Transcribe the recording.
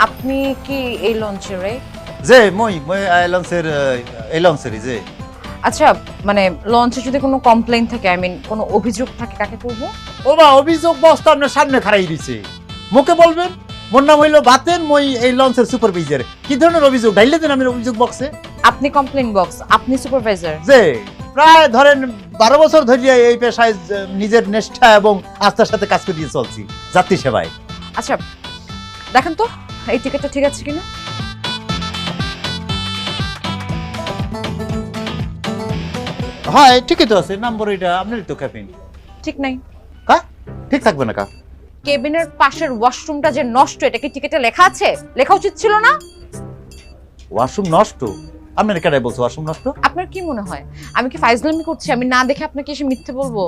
আপনি কি এই লঞ্চের রে? যে মই এই লঞ্চেরই যে আচ্ছা মানে লঞ্চে যদি কোনো কমপ্লেইন থাকে আই মিন কোনো অভিযোগ থাকে কাকে করব? ও বা অভিযোগ বস তো আপনার সামনে খাড়াই দিছে মুখে বলবেন মোর নাম হইলো বাতেন মই এই লঞ্চের সুপারভাইজার কি ধরনের অভিযোগ ঢাইলে দেন আমি অভিযোগ বক্সে আপনি কমপ্লেইন বক্স, আপনি সুপারভাইজার। যে প্রায় ধরেন 12 বছর ধরে এই পেশায় নিজের নিষ্ঠা এবং আস্থার সাথে কাজ করে দিয়ে চলছি যাত্রী সেবায়। আচ্ছা দেখেন তো এই টিকেটটা ঠিক আছে কিনা। হ্যাঁ ঠিকই তো আছে নাম্বার এটা আপনারই তো ক্যাবিন। ঠিক নাই। কা ঠিক থাকবে না কা কেবিনের পাশের ওয়াশরুমটা যে নষ্ট এটা কি টিকেটে লেখা আছে? লেখা উচিত ছিল না? ওয়াশরুম নষ্ট? আপনার কেডাই বলছো ওয়াশরুম নষ্ট? আপনার কি মনে হয় আমি কি ফাইজলামি করছি? আমি না দেখে আপনাকে এসে মিথ্যে বলবো?